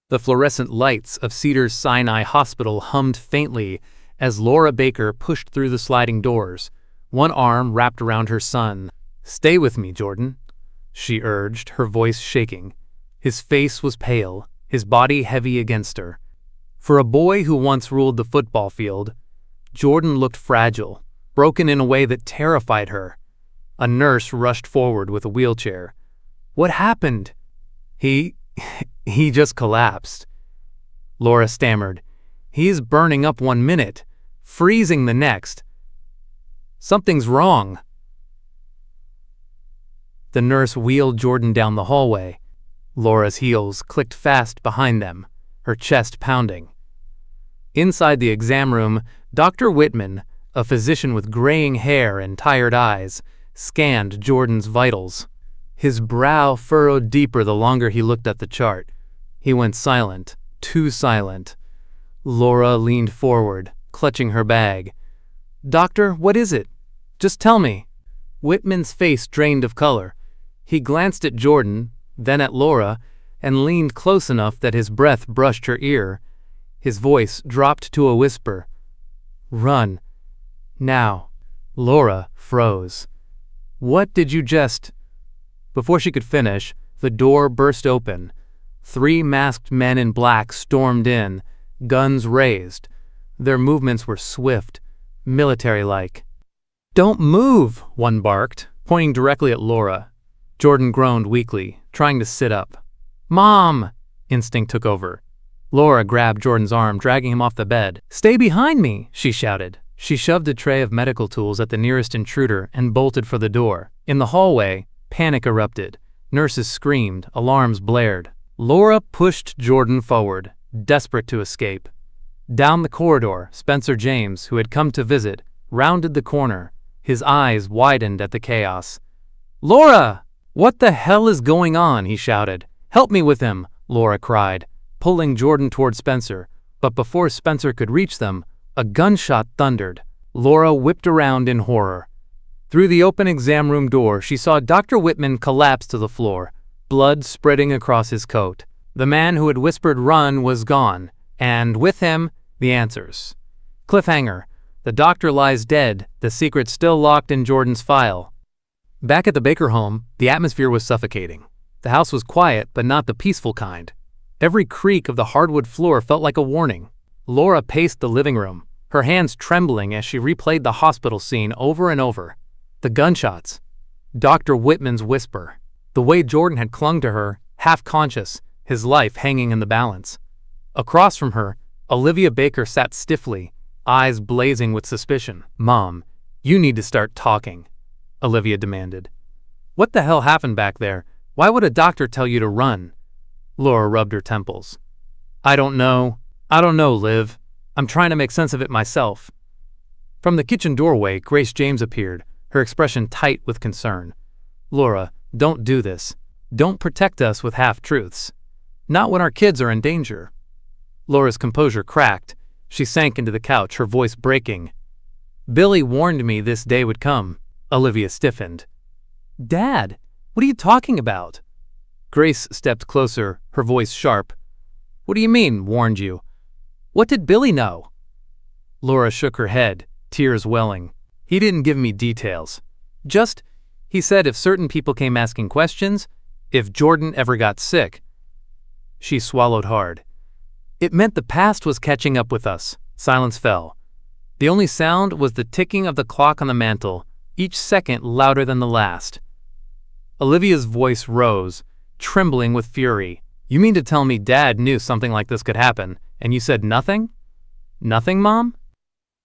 The fluorescent lights of Cedars-Sinai Hospital hummed faintly as Laura Baker pushed through the sliding doors, one arm wrapped around her son. "Stay with me, Jordan," she urged, her voice shaking. His face was pale, his body heavy against her. For a boy who once ruled the football field, Jordan looked fragile, broken in a way that terrified her. A nurse rushed forward with a wheelchair. "What happened?" He just collapsed," Laura stammered. "He's burning up 1 minute, freezing the next. Something's wrong." The nurse wheeled Jordan down the hallway. Laura's heels clicked fast behind them, her chest pounding. Inside the exam room, Dr. Whitman, a physician with graying hair and tired eyes, scanned Jordan's vitals. His brow furrowed deeper the longer he looked at the chart. He went silent, too silent. Laura leaned forward, clutching her bag. "Doctor, what is it? Just tell me." Whitman's face drained of color. He glanced at Jordan, then at Laura, and leaned close enough that his breath brushed her ear. His voice dropped to a whisper. "Run. Now." Laura froze. "What did you just—" Before she could finish, the door burst open. 3 masked men in black stormed in, guns raised. Their movements were swift, military-like. "Don't move," one barked, pointing directly at Laura. Jordan groaned weakly, trying to sit up. "Mom!" instinct took over. Laura grabbed Jordan's arm, dragging him off the bed. "Stay behind me," she shouted. She shoved a tray of medical tools at the nearest intruder and bolted for the door. In the hallway, panic erupted. Nurses screamed, alarms blared. Laura pushed Jordan forward, desperate to escape. Down the corridor, Spencer James, who had come to visit, rounded the corner. His eyes widened at the chaos. "Laura! What the hell is going on?" he shouted. "Help me with him," Laura cried, pulling Jordan toward Spencer. But before Spencer could reach them, a gunshot thundered. Laura whipped around in horror. Through the open exam room door, she saw Dr. Whitman collapse to the floor, blood spreading across his coat. The man who had whispered "run" was gone, and with him, the answers. Cliffhanger. The doctor lies dead, the secret still locked in Jordan's file. Back at the Baker home, the atmosphere was suffocating. The house was quiet, but not the peaceful kind. Every creak of the hardwood floor felt like a warning. Laura paced the living room, her hands trembling as she replayed the hospital scene over and over. The gunshots, Dr. Whitman's whisper, the way Jordan had clung to her, half-conscious, his life hanging in the balance. Across from her, Olivia Baker sat stiffly, eyes blazing with suspicion. "Mom, you need to start talking," Olivia demanded. "What the hell happened back there? Why would a doctor tell you to run?" Laura rubbed her temples. I don't know, Liv. I'm trying to make sense of it myself." From the kitchen doorway, Grace James appeared, her expression tight with concern. "Laura, don't do this. Don't protect us with half-truths. Not when our kids are in danger." Laura's composure cracked. She sank into the couch, her voice breaking. "Billy warned me this day would come." Olivia stiffened. "Dad, what are you talking about?" Grace stepped closer, her voice sharp. "What do you mean, warned you? What did Billy know?" Laura shook her head, tears welling. "He didn't give me details. He said if certain people came asking questions, if Jordan ever got sick." She swallowed hard. "It meant the past was catching up with us." Silence fell. The only sound was the ticking of the clock on the mantel, each second louder than the last. Olivia's voice rose, trembling with fury. "You mean to tell me Dad knew something like this could happen, and you said nothing? Nothing, Mom?"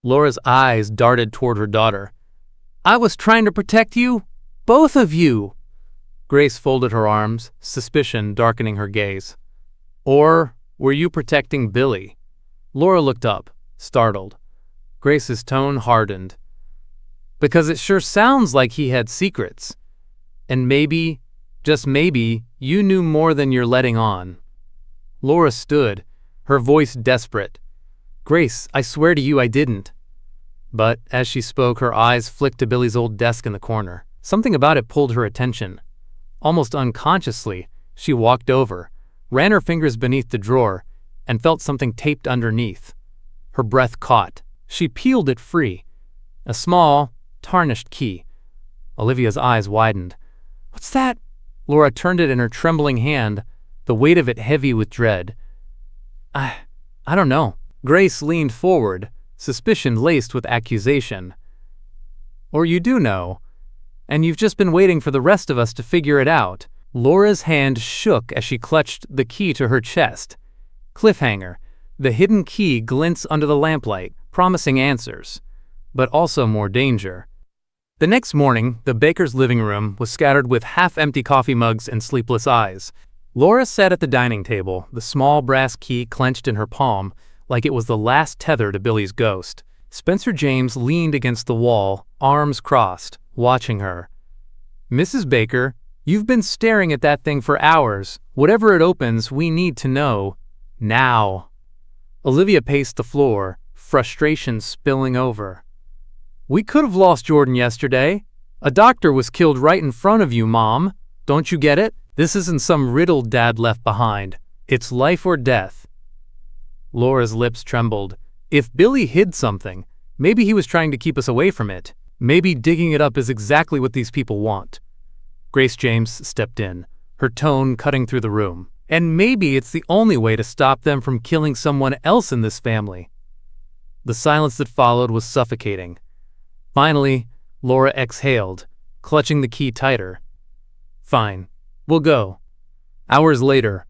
Laura's eyes darted toward her daughter. "I was trying to protect you, both of you." Grace folded her arms, suspicion darkening her gaze. "Or were you protecting Billy?" Laura looked up, startled. Grace's tone hardened. "Because it sure sounds like he had secrets. And maybe, just maybe, you knew more than you're letting on." Laura stood, her voice desperate. "Grace, I swear to you I didn't." But as she spoke, her eyes flicked to Billy's old desk in the corner. Something about it pulled her attention. Almost unconsciously, she walked over, ran her fingers beneath the drawer, and felt something taped underneath. Her breath caught. She peeled it free. A small, tarnished key. Olivia's eyes widened. "What's that?" Laura turned it in her trembling hand, the weight of it heavy with dread. I don't know." Grace leaned forward, suspicion laced with accusation. "Or you do know, and you've just been waiting for the rest of us to figure it out." Laura's hand shook as she clutched the key to her chest. Cliffhanger. The hidden key glints under the lamplight, promising answers, but also more danger. The next morning, the baker's living room was scattered with half-empty coffee mugs and sleepless eyes. Laura sat at the dining table, the small brass key clenched in her palm, like it was the last tether to Billy's ghost. Spencer James leaned against the wall, arms crossed, watching her. "Mrs. Baker, you've been staring at that thing for hours. Whatever it opens, we need to know. Now." Olivia paced the floor, frustration spilling over. "We could have lost Jordan yesterday. A doctor was killed right in front of you, Mom. Don't you get it? This isn't some riddle Dad left behind. It's life or death." Laura's lips trembled. If Billy hid something, maybe he was trying to keep us away from it. Maybe digging it up is exactly what these people want. Grace James stepped in, her tone cutting through the room. "And maybe it's the only way to stop them from killing someone else in this family." The silence that followed was suffocating. Finally, Laura exhaled, clutching the key tighter. "Fine, we'll go." Hours later,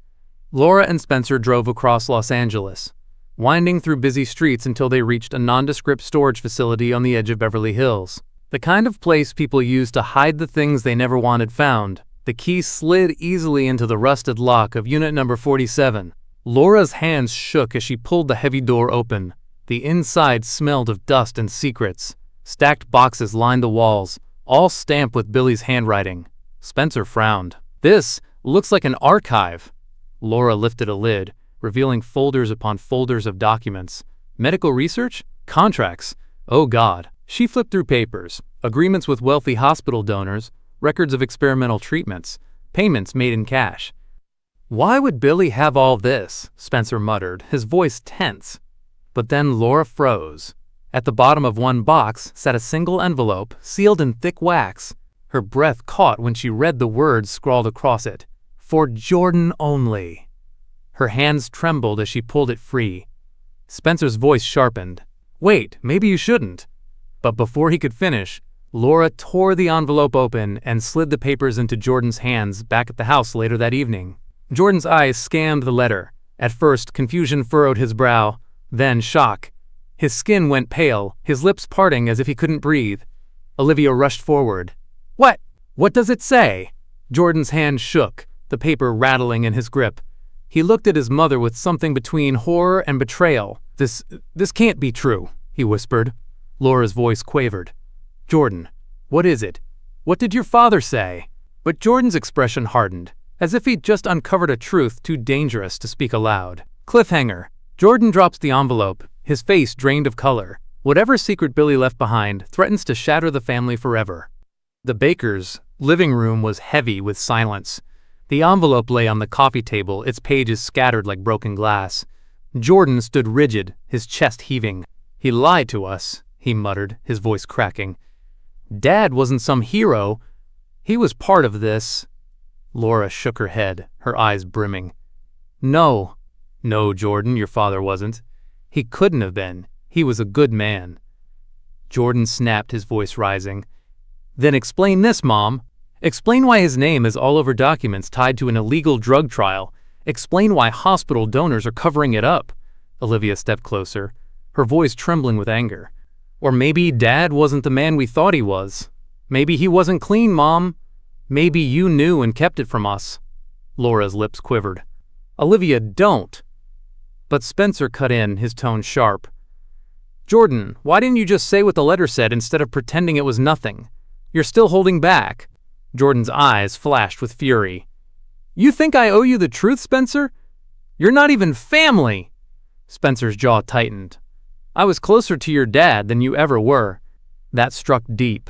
Laura and Spencer drove across Los Angeles, winding through busy streets until they reached a nondescript storage facility on the edge of Beverly Hills. The kind of place people use to hide the things they never wanted found. The key slid easily into the rusted lock of unit number 47. Laura's hands shook as she pulled the heavy door open. The inside smelled of dust and secrets. Stacked boxes lined the walls, all stamped with Billy's handwriting. Spencer frowned. "This looks like an archive." Laura lifted a lid, revealing folders upon folders of documents. Medical research? Contracts? Oh God. She flipped through papers, agreements with wealthy hospital donors, records of experimental treatments, payments made in cash. "Why would Billy have all this?" Spencer muttered, his voice tense. But then Laura froze. At the bottom of one box sat a single envelope, sealed in thick wax. Her breath caught when she read the words scrawled across it. "For Jordan only." Her hands trembled as she pulled it free. Spencer's voice sharpened. "Wait, maybe you shouldn't." But before he could finish, Laura tore the envelope open and slid the papers into Jordan's hands back at the house later that evening. Jordan's eyes scanned the letter. At first, confusion furrowed his brow, then shock. His skin went pale, his lips parting as if he couldn't breathe. Olivia rushed forward. What does it say?" Jordan's hand shook, the paper rattling in his grip. He looked at his mother with something between horror and betrayal. This can't be true," he whispered. Laura's voice quavered. "Jordan, what is it? What did your father say?" But Jordan's expression hardened, as if he'd just uncovered a truth too dangerous to speak aloud. Cliffhanger. Jordan drops the envelope, his face drained of color. Whatever secret Billy left behind threatens to shatter the family forever. The baker's living room was heavy with silence. The envelope lay on the coffee table, its pages scattered like broken glass. Jordan stood rigid, his chest heaving. "He lied to us," he muttered, his voice cracking. "Dad wasn't some hero. He was part of this." Laura shook her head, her eyes brimming. No, Jordan, your father wasn't. He couldn't have been. He was a good man." Jordan snapped, his voice rising. "Then explain this, Mom. Explain why his name is all over documents tied to an illegal drug trial. Explain why hospital donors are covering it up." Olivia stepped closer, her voice trembling with anger. "Or maybe Dad wasn't the man we thought he was. Maybe he wasn't clean, Mom. Maybe you knew and kept it from us." Laura's lips quivered. "Olivia, don't." But Spencer cut in, his tone sharp. "Jordan, why didn't you just say what the letter said instead of pretending it was nothing? You're still holding back." Jordan's eyes flashed with fury. "You think I owe you the truth, Spencer? You're not even family." Spencer's jaw tightened. "I was closer to your dad than you ever were." That struck deep.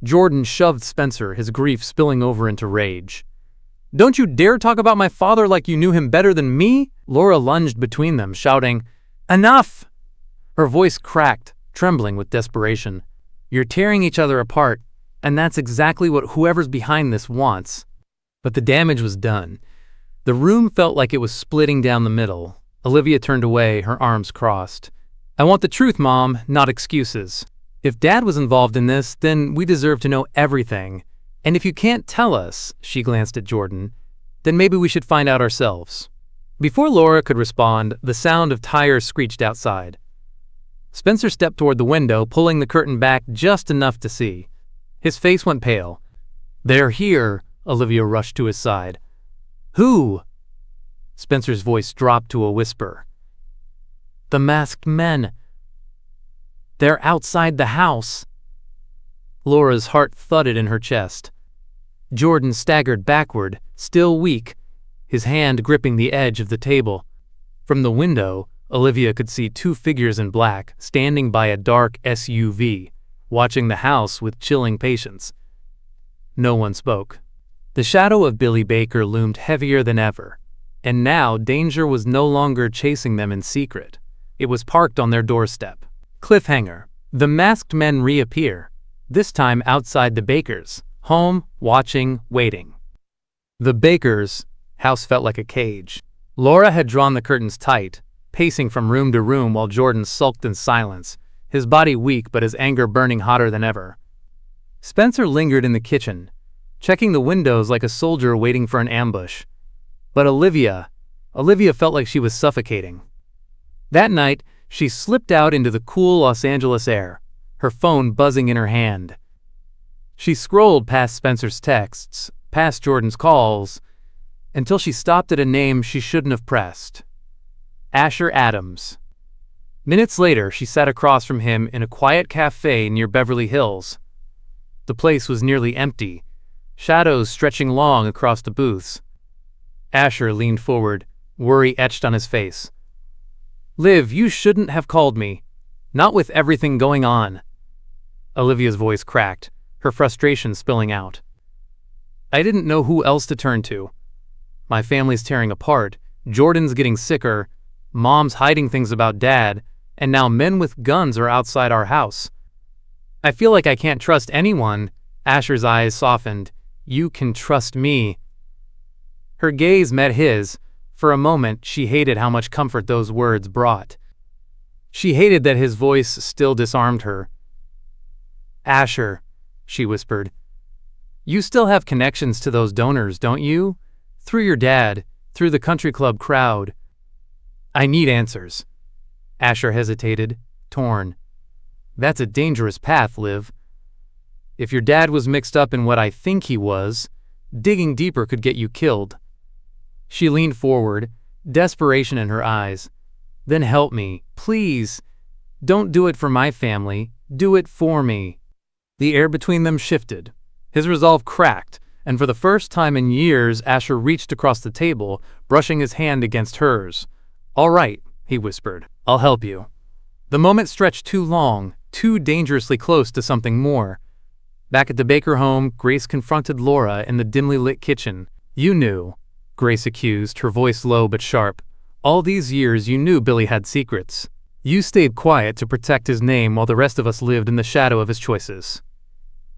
Jordan shoved Spencer, his grief spilling over into rage. Don't you dare talk about my father like you knew him better than me!" Laura lunged between them, shouting, "Enough!" Her voice cracked, trembling with desperation. "You're tearing each other apart, and that's exactly what whoever's behind this wants." But the damage was done. The room felt like it was splitting down the middle. Olivia turned away, her arms crossed. "I want the truth, Mom, not excuses. If Dad was involved in this, then we deserve to know everything. And if you can't tell us," she glanced at Jordan, "then maybe we should find out ourselves." Before Laura could respond, the sound of tires screeched outside. Spencer stepped toward the window, pulling the curtain back just enough to see. His face went pale. "They're here," Olivia rushed to his side. "Who?" Spencer's voice dropped to a whisper. "The masked men. They're outside the house." Laura's heart thudded in her chest. Jordan staggered backward, still weak, his hand gripping the edge of the table. From the window, Olivia could see two figures in black standing by a dark SUV, watching the house with chilling patience. No one spoke. The shadow of Billy Baker loomed heavier than ever, and now danger was no longer chasing them in secret. It was parked on their doorstep. Cliffhanger. The masked men reappear, this time outside the Bakers' home, watching, waiting. The Bakers' house felt like a cage. Laura had drawn the curtains tight, pacing from room to room while Jordan sulked in silence, his body weak but his anger burning hotter than ever. Spencer lingered in the kitchen, checking the windows like a soldier waiting for an ambush. But Olivia felt like she was suffocating. That night, she slipped out into the cool Los Angeles air, her phone buzzing in her hand. She scrolled past Spencer's texts, past Jordan's calls, until she stopped at a name she shouldn't have pressed. Asher Adams. Minutes later, she sat across from him in a quiet cafe near Beverly Hills. The place was nearly empty, shadows stretching long across the booths. Asher leaned forward, worry etched on his face. "Liv, you shouldn't have called me. Not with everything going on." Olivia's voice cracked, her frustration spilling out. "I didn't know who else to turn to. My family's tearing apart, Jordan's getting sicker, Mom's hiding things about Dad, and now men with guns are outside our house. I feel like I can't trust anyone." Asher's eyes softened. "You can trust me." Her gaze met his. For a moment, she hated how much comfort those words brought. She hated that his voice still disarmed her. "Asher," she whispered, "you still have connections to those donors, don't you? Through your dad, through the country club crowd." "I need answers." Asher hesitated, torn. "That's a dangerous path, Liv. If your dad was mixed up in what I think he was, digging deeper could get you killed." She leaned forward, desperation in her eyes. "Then help me, please. Don't do it for my family. Do it for me." The air between them shifted. His resolve cracked, and for the first time in years, Asher reached across the table, brushing his hand against hers. "All right," he whispered. "I'll help you." The moment stretched too long, too dangerously close to something more. Back at the Baker home, Grace confronted Laura in the dimly lit kitchen. "You knew," Grace accused, her voice low but sharp. "All these years you knew Billy had secrets. You stayed quiet to protect his name while the rest of us lived in the shadow of his choices."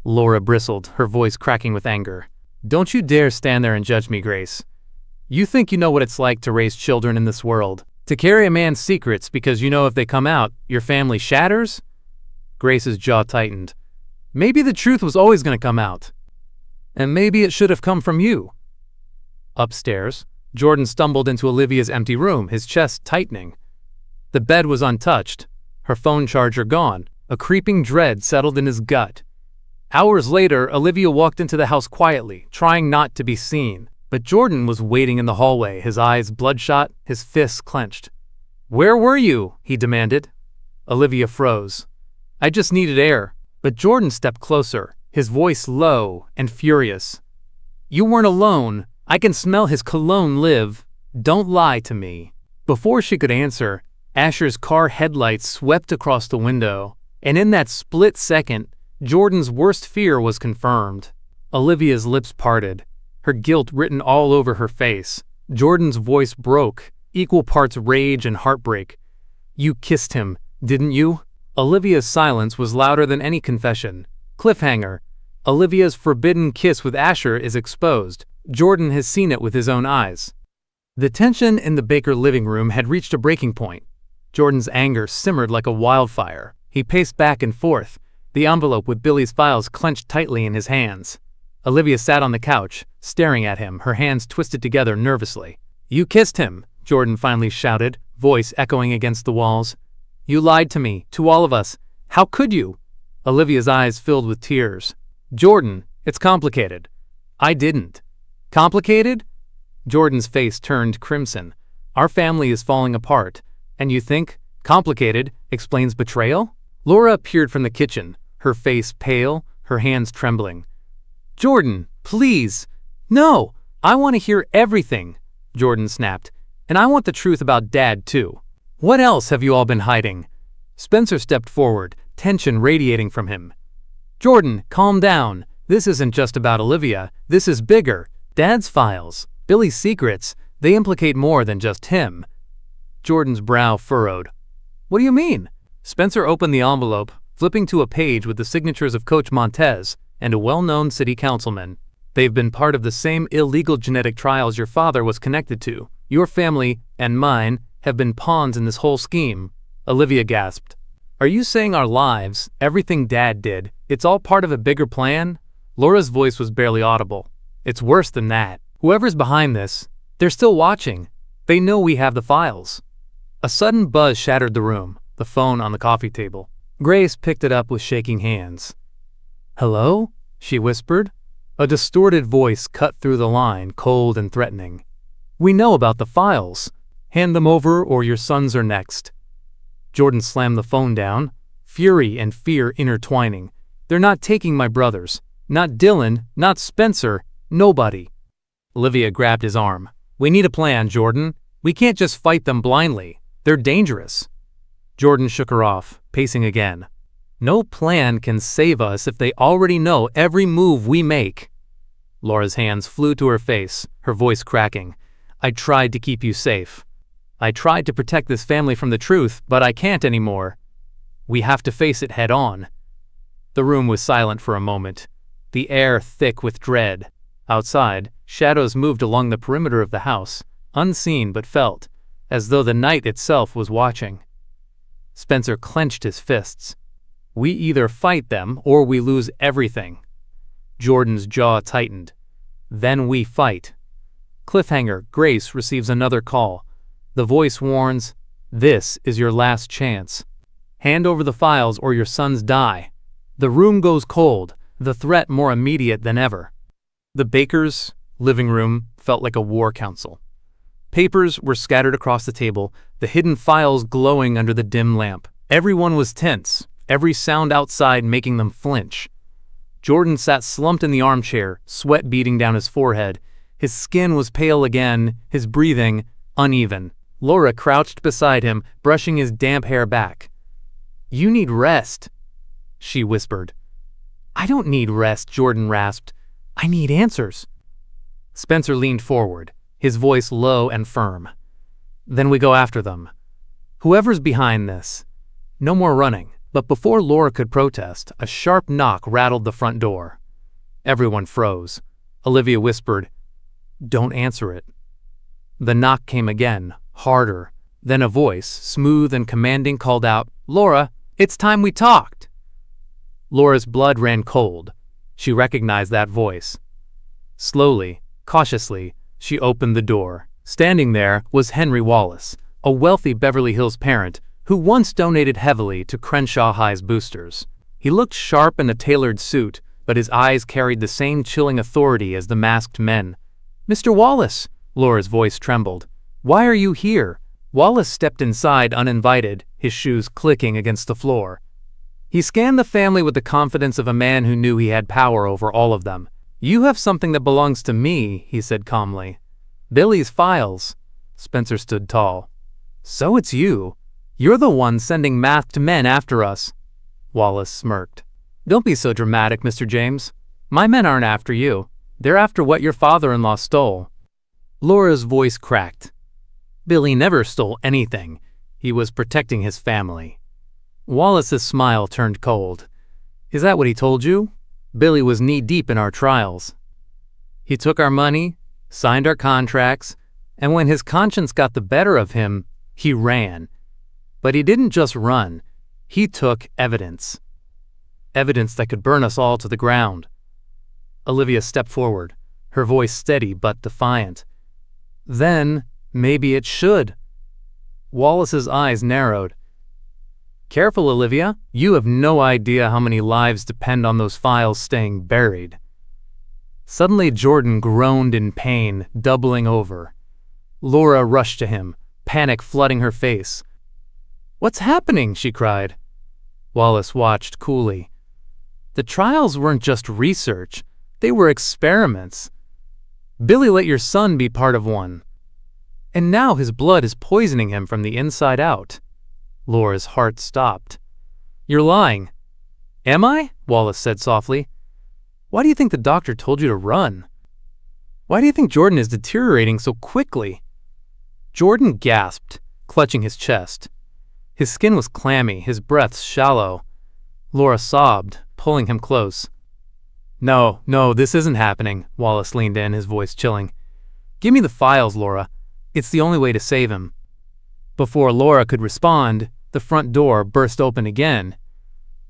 Laura bristled, her voice cracking with anger. "Don't you dare stand there and judge me, Grace. You think you know what it's like to raise children in this world? To carry a man's secrets because you know if they come out, your family shatters?" Grace's jaw tightened. "Maybe the truth was always going to come out. And maybe it should have come from you." Upstairs, Jordan stumbled into Olivia's empty room, his chest tightening. The bed was untouched, her phone charger gone. A creeping dread settled in his gut. Hours later, Olivia walked into the house quietly, trying not to be seen. But Jordan was waiting in the hallway, his eyes bloodshot, his fists clenched. "Where were you?" he demanded. Olivia froze. "I just needed air." But Jordan stepped closer, his voice low and furious. "You weren't alone. I can smell his cologne, Liv. Don't lie to me." Before she could answer, Asher's car headlights swept across the window, and in that split second, Jordan's worst fear was confirmed. Olivia's lips parted, her guilt written all over her face. Jordan's voice broke, equal parts rage and heartbreak. "You kissed him, didn't you?" Olivia's silence was louder than any confession. Cliffhanger. Olivia's forbidden kiss with Asher is exposed. Jordan has seen it with his own eyes. The tension in the Baker living room had reached a breaking point. Jordan's anger simmered like a wildfire. He paced back and forth, the envelope with Billy's files clenched tightly in his hands. Olivia sat on the couch, staring at him, her hands twisted together nervously. "You kissed him," Jordan finally shouted, voice echoing against the walls. "You lied to me, to all of us. How could you?" Olivia's eyes filled with tears. "Jordan, it's complicated." "I didn't." "Complicated?" Jordan's face turned crimson. "Our family is falling apart, and you think complicated explains betrayal?" Laura appeared from the kitchen, her face pale, her hands trembling. "Jordan, please. No, I want to hear everything," Jordan snapped. "And I want the truth about Dad, too. What else have you all been hiding?" Spencer stepped forward, tension radiating from him. "Jordan, calm down. This isn't just about Olivia. This is bigger. Dad's files, Billy's secrets, they implicate more than just him." Jordan's brow furrowed. "What do you mean?" Spencer opened the envelope, flipping to a page with the signatures of Coach Montez and a well-known city councilman. "They've been part of the same illegal genetic trials your father was connected to. Your family, and mine, have been pawns in this whole scheme." Olivia gasped. "Are you saying our lives, everything Dad did, it's all part of a bigger plan?" Laura's voice was barely audible. "It's worse than that. Whoever's behind this, they're still watching. They know we have the files." A sudden buzz shattered the room, the phone on the coffee table. Grace picked it up with shaking hands. "Hello?" she whispered. A distorted voice cut through the line, cold and threatening. "We know about the files. Hand them over or your sons are next." Jordan slammed the phone down, fury and fear intertwining. "They're not taking my brothers. Not Dylan, not Spencer, nobody." Olivia grabbed his arm. "We need a plan, Jordan. We can't just fight them blindly. They're dangerous." Jordan shook her off, pacing again. "No plan can save us if they already know every move we make." Laura's hands flew to her face, her voice cracking. "I tried to keep you safe. I tried to protect this family from the truth, but I can't anymore. We have to face it head on." The room was silent for a moment, the air thick with dread. Outside, shadows moved along the perimeter of the house, unseen but felt, as though the night itself was watching. Spencer clenched his fists. "We either fight them or we lose everything." Jordan's jaw tightened. "Then we fight." Cliffhanger. Grace receives another call. The voice warns, "This is your last chance. Hand over the files or your sons die." The room goes cold, the threat more immediate than ever. The Bakers' living room felt like a war council. Papers were scattered across the table, the hidden files glowing under the dim lamp. Everyone was tense, every sound outside making them flinch. Jordan sat slumped in the armchair, sweat beading down his forehead. His skin was pale again, his breathing uneven. Laura crouched beside him, brushing his damp hair back. "You need rest," she whispered. "I don't need rest," Jordan rasped. "I need answers." Spencer leaned forward, his voice low and firm. "Then we go after them. Whoever's behind this. No more running." But before Laura could protest, a sharp knock rattled the front door. Everyone froze. Olivia whispered, "Don't answer it." The knock came again, harder. Then a voice, smooth and commanding, called out, "Laura, it's time we talked." Laura's blood ran cold. She recognized that voice. Slowly, cautiously, she opened the door. Standing there was Henry Wallace, a wealthy Beverly Hills parent who once donated heavily to Crenshaw High's boosters. He looked sharp in a tailored suit, but his eyes carried the same chilling authority as the masked men. "Mr. Wallace," Laura's voice trembled. "Why are you here?" Wallace stepped inside uninvited, his shoes clicking against the floor. He scanned the family with the confidence of a man who knew he had power over all of them. "You have something that belongs to me," he said calmly. "Billy's files." Spencer stood tall. "So it's you. You're the one sending masked men after us." Wallace smirked. "Don't be so dramatic, Mr. James. My men aren't after you. They're after what your father-in-law stole." Laura's voice cracked. Billy never stole anything. He was protecting his family. Wallace's smile turned cold. "Is that what he told you?" Billy was knee-deep in our trials. He took our money, signed our contracts, and when his conscience got the better of him, he ran. But he didn't just run. He took evidence. Evidence that could burn us all to the ground. Olivia stepped forward, her voice steady but defiant. "Then, maybe it should." Wallace's eyes narrowed. "Careful, Olivia. You have no idea how many lives depend on those files staying buried." Suddenly, Jordan groaned in pain, doubling over. Laura rushed to him, panic flooding her face. "What's happening?" she cried. Wallace watched coolly. "The trials weren't just research. They were experiments. Billy let your son be part of one. And now his blood is poisoning him from the inside out." Laura's heart stopped. "You're lying." "Am I?" Wallace said softly. "Why do you think the doctor told you to run? Why do you think Jordan is deteriorating so quickly?" Jordan gasped, clutching his chest. His skin was clammy, his breath shallow. Laura sobbed, pulling him close. No, this isn't happening," Wallace leaned in, his voice chilling. "Give me the files, Laura. It's the only way to save him." Before Laura could respond, the front door burst open again.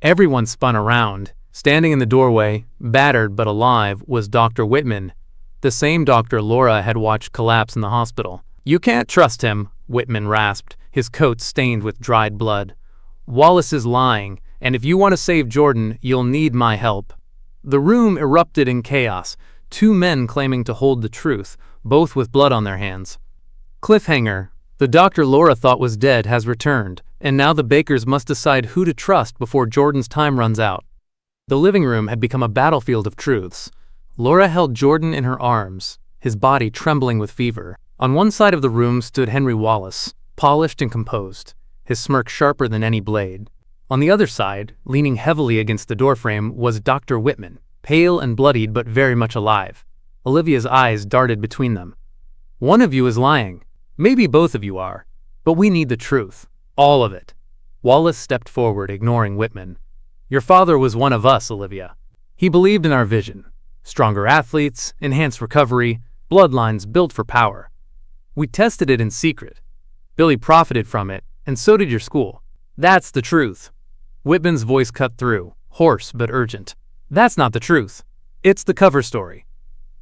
Everyone spun around. Standing in the doorway, battered but alive, was Dr. Whitman, the same doctor Laura had watched collapse in the hospital. "You can't trust him," Whitman rasped, his coat stained with dried blood. "Wallace is lying, and if you want to save Jordan, you'll need my help." The room erupted in chaos, two men claiming to hold the truth, both with blood on their hands. Cliffhanger. The doctor Laura thought was dead has returned, and now the Bakers must decide who to trust before Jordan's time runs out. The living room had become a battlefield of truths. Laura held Jordan in her arms, his body trembling with fever. On one side of the room stood Henry Wallace, polished and composed, his smirk sharper than any blade. On the other side, leaning heavily against the doorframe, was Dr. Whitman, pale and bloodied but very much alive. Olivia's eyes darted between them. "One of you is lying. Maybe both of you are. But we need the truth. All of it." Wallace stepped forward, ignoring Whitman. "Your father was one of us, Olivia. He believed in our vision. Stronger athletes, enhanced recovery, bloodlines built for power. We tested it in secret. Billy profited from it, and so did your school. That's the truth." Whitman's voice cut through, hoarse but urgent. "That's not the truth. It's the cover story.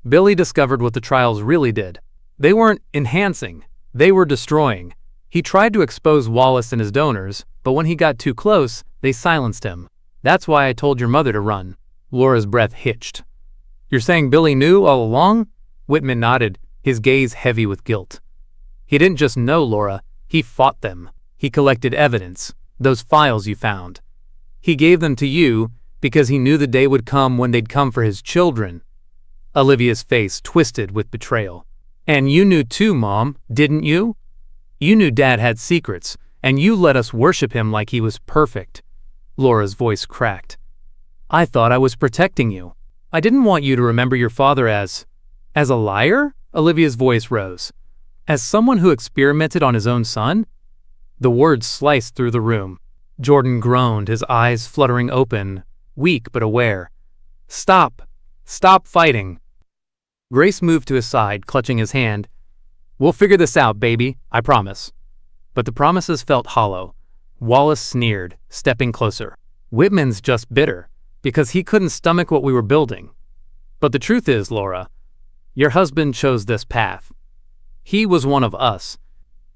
Billy discovered what the trials really did. They weren't enhancing, they were destroying. He tried to expose Wallace and his donors, but when he got too close, they silenced him. That's why I told your mother to run." Laura's breath hitched. "You're saying Billy knew all along?" Whitman nodded, his gaze heavy with guilt. "He didn't just know, Laura. He fought them. He collected evidence, those files you found. He gave them to you because he knew the day would come when they'd come for his children." Olivia's face twisted with betrayal. "And you knew too, Mom, didn't you? You knew Dad had secrets, and you let us worship him like he was perfect." Laura's voice cracked. "I thought I was protecting you. I didn't want you to remember your father as a liar?" Olivia's voice rose. "As someone who experimented on his own son?" The words sliced through the room. Jordan groaned, his eyes fluttering open, weak but aware. Stop fighting." Grace moved to his side, clutching his hand. "We'll figure this out, baby, I promise." But the promises felt hollow. Wallace sneered, stepping closer. "Whitman's just bitter, because he couldn't stomach what we were building. But the truth is, Laura, your husband chose this path. He was one of us.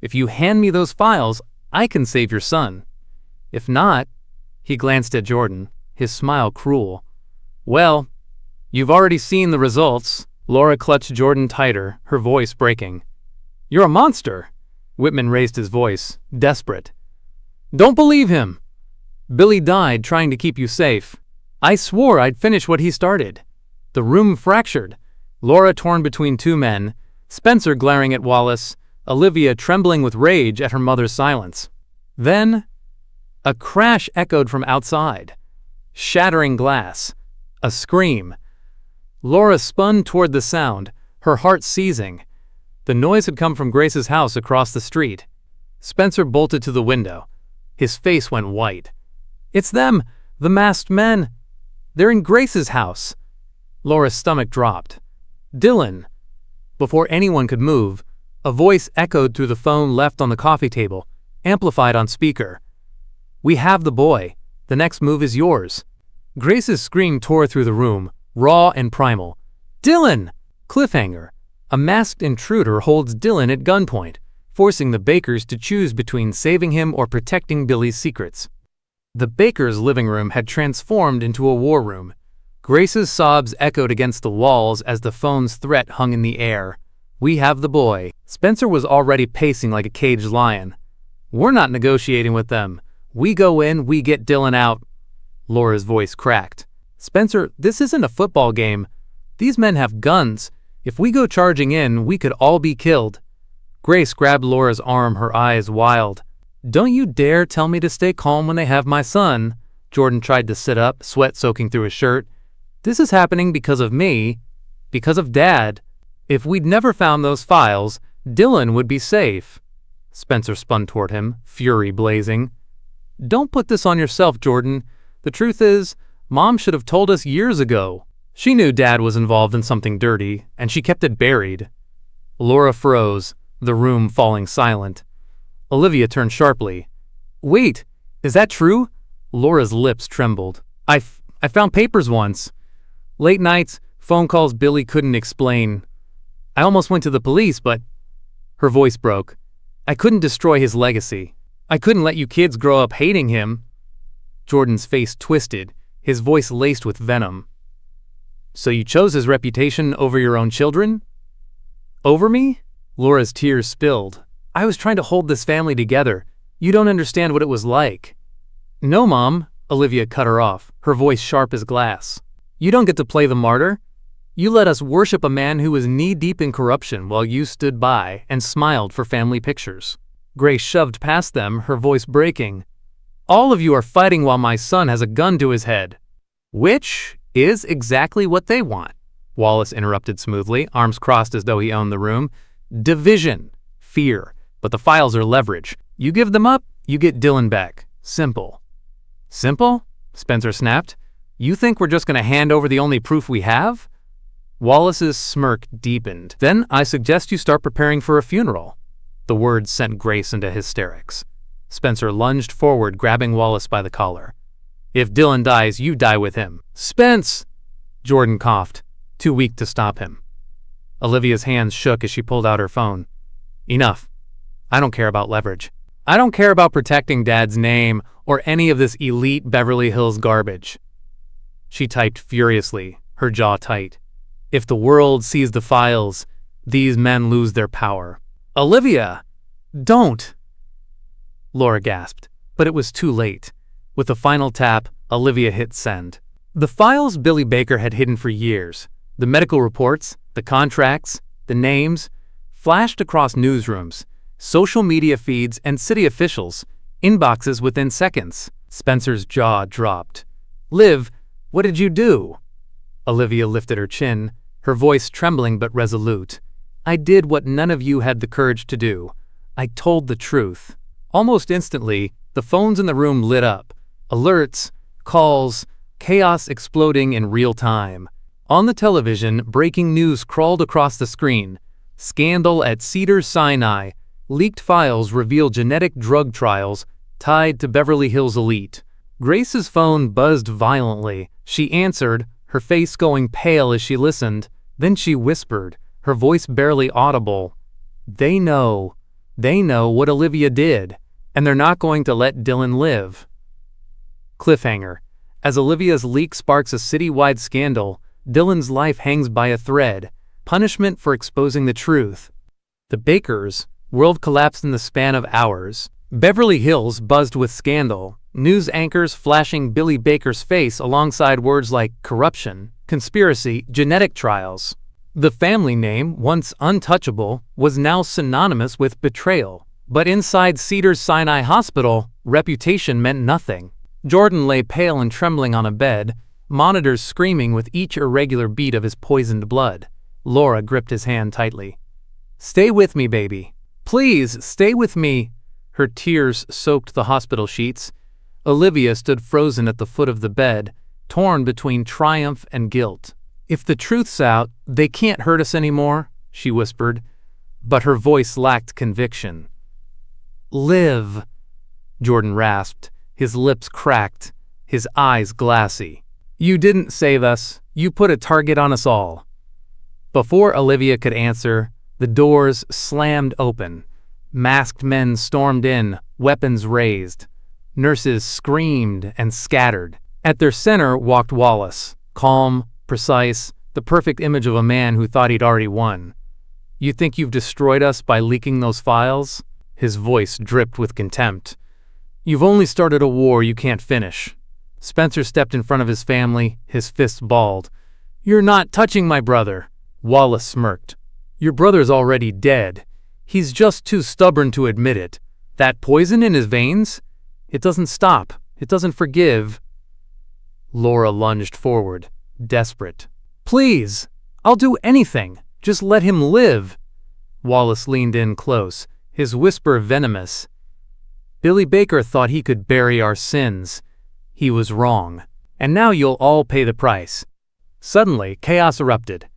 If you hand me those files, I can save your son. If not," he glanced at Jordan, his smile cruel. "Well, you've already seen the results." Laura clutched Jordan tighter, her voice breaking. "You're a monster." Whitman raised his voice, desperate. "Don't believe him. Billy died trying to keep you safe. I swore I'd finish what he started." The room fractured. Laura torn between two men, Spencer glaring at Wallace, Olivia trembling with rage at her mother's silence. Then, a crash echoed from outside. Shattering glass. A scream. Laura spun toward the sound, her heart seizing. The noise had come from Grace's house across the street. Spencer bolted to the window. His face went white. "It's them! The masked men! They're in Grace's house!" Laura's stomach dropped. "Dylan!" Before anyone could move, a voice echoed through the phone left on the coffee table, amplified on speaker. "We have the boy. The next move is yours." Grace's scream tore through the room, raw and primal. "Dylan!" Cliffhanger. A masked intruder holds Dylan at gunpoint, forcing the Bakers to choose between saving him or protecting Billy's secrets. The Bakers' living room had transformed into a war room. Grace's sobs echoed against the walls as the phone's threat hung in the air. "We have the boy." Spencer was already pacing like a caged lion. "We're not negotiating with them. We go in, we get Dylan out." Laura's voice cracked. "Spencer, this isn't a football game. These men have guns. If we go charging in, we could all be killed." Grace grabbed Laura's arm, her eyes wild. "Don't you dare tell me to stay calm when they have my son." Jordan tried to sit up, sweat soaking through his shirt. "This is happening because of me, because of Dad. If we'd never found those files, Dylan would be safe." Spencer spun toward him, fury blazing. "Don't put this on yourself, Jordan. The truth is, Mom should have told us years ago." She knew Dad was involved in something dirty, and she kept it buried. Laura froze, the room falling silent. Olivia turned sharply. "Wait, is that true?" Laura's lips trembled. I found papers once. Late nights, phone calls Billy couldn't explain. I almost went to the police, but..." Her voice broke. "I couldn't destroy his legacy. I couldn't let you kids grow up hating him." Jordan's face twisted, his voice laced with venom. "So you chose his reputation over your own children? Over me?" Laura's tears spilled. "I was trying to hold this family together. You don't understand what it was like." "No, Mom," Olivia cut her off, her voice sharp as glass. "You don't get to play the martyr. You let us worship a man who was knee-deep in corruption while you stood by and smiled for family pictures." Grace shoved past them, her voice breaking. "All of you are fighting while my son has a gun to his head." "Which is exactly what they want," Wallace interrupted smoothly, arms crossed as though he owned the room. "Division. Fear. But the files are leverage. You give them up, you get Dylan back. Simple." "Simple?" Spencer snapped. "You think we're just going to hand over the only proof we have?" Wallace's smirk deepened. "Then I suggest you start preparing for a funeral." The words sent Grace into hysterics. Spencer lunged forward, grabbing Wallace by the collar. "If Dylan dies, you die with him." "Spence!" Jordan coughed, too weak to stop him. Olivia's hands shook as she pulled out her phone. "Enough. I don't care about leverage. I don't care about protecting Dad's name or any of this elite Beverly Hills garbage." She typed furiously, her jaw tight. "If the world sees the files, these men lose their power." "Olivia! Don't!" Laura gasped, but it was too late. With a final tap, Olivia hit send. The files Billy Baker had hidden for years, the medical reports, the contracts, the names, flashed across newsrooms, social media feeds, and city officials, inboxes within seconds. Spencer's jaw dropped. "Liv, what did you do?" Olivia lifted her chin, her voice trembling but resolute. "I did what none of you had the courage to do. I told the truth." Almost instantly, the phones in the room lit up. Alerts, calls, chaos exploding in real time. On the television, breaking news crawled across the screen. Scandal at Cedars-Sinai. Leaked files reveal genetic drug trials tied to Beverly Hills elite. Grace's phone buzzed violently. She answered, her face going pale as she listened. Then she whispered, her voice barely audible. They know what Olivia did, and they're not going to let Dylan live." Cliffhanger. As Olivia's leak sparks a citywide scandal, Dylan's life hangs by a thread. Punishment for exposing the truth. The Bakers' world collapsed in the span of hours. Beverly Hills buzzed with scandal. News anchors flashing Billy Baker's face alongside words like corruption, conspiracy, genetic trials. The family name, once untouchable, was now synonymous with betrayal. But inside Cedars-Sinai Hospital, reputation meant nothing. Jordan lay pale and trembling on a bed, monitors screaming with each irregular beat of his poisoned blood. Laura gripped his hand tightly. "Stay with me, baby. Please, stay with me." Her tears soaked the hospital sheets. Olivia stood frozen at the foot of the bed, torn between triumph and guilt. "If the truth's out, they can't hurt us anymore," she whispered, but her voice lacked conviction. "Live," Jordan rasped, his lips cracked, his eyes glassy. "You didn't save us. You put a target on us all." Before Olivia could answer, the doors slammed open. Masked men stormed in, weapons raised. Nurses screamed and scattered. At their center walked Wallace, calm, precise, the perfect image of a man who thought he'd already won. "You think you've destroyed us by leaking those files?" His voice dripped with contempt. "You've only started a war you can't finish." Spencer stepped in front of his family, his fists balled. "You're not touching my brother." Wallace smirked. "Your brother's already dead. He's just too stubborn to admit it. That poison in his veins? It doesn't stop. It doesn't forgive." Laura lunged forward, desperate. "Please, I'll do anything. Just let him live." Wallace leaned in close, his whisper venomous. "Billy Baker thought he could bury our sins. He was wrong. And now you'll all pay the price." Suddenly, chaos erupted.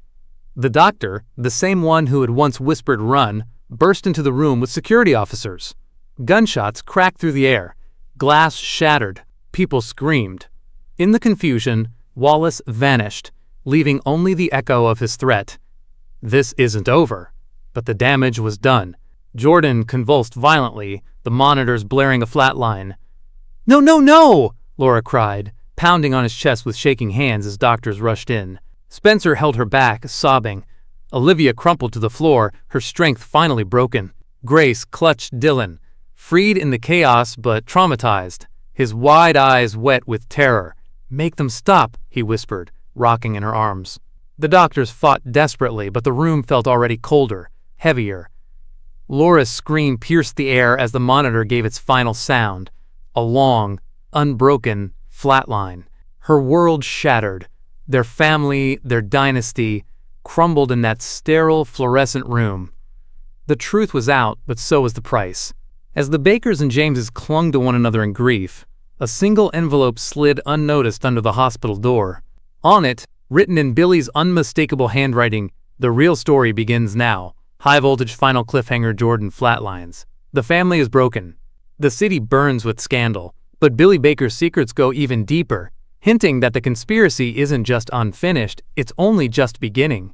The doctor, the same one who had once whispered "run," burst into the room with security officers. Gunshots cracked through the air. Glass shattered. People screamed. In the confusion, Wallace vanished, leaving only the echo of his threat. This isn't over. But the damage was done. Jordan convulsed violently, the monitors blaring a flat line. "No, no, no!" Laura cried, pounding on his chest with shaking hands as doctors rushed in. Spencer held her back, sobbing. Olivia crumpled to the floor, her strength finally broken. Grace clutched Dylan, freed in the chaos but traumatized, his wide eyes wet with terror. "Make them stop," he whispered, rocking in her arms. The doctors fought desperately, but the room felt already colder, heavier. Laura's scream pierced the air as the monitor gave its final sound, a long, unbroken flatline. Her world shattered. Their family, their dynasty, crumbled in that sterile, fluorescent room. The truth was out, but so was the price. As the Bakers and Jameses clung to one another in grief, a single envelope slid unnoticed under the hospital door. On it, written in Billy's unmistakable handwriting, "The real story begins now. High-voltage final cliffhanger Jordan flatlines. The family is broken. The city burns with scandal. But Billy Baker's secrets go even deeper, hinting that the conspiracy isn't just unfinished, it's only just beginning."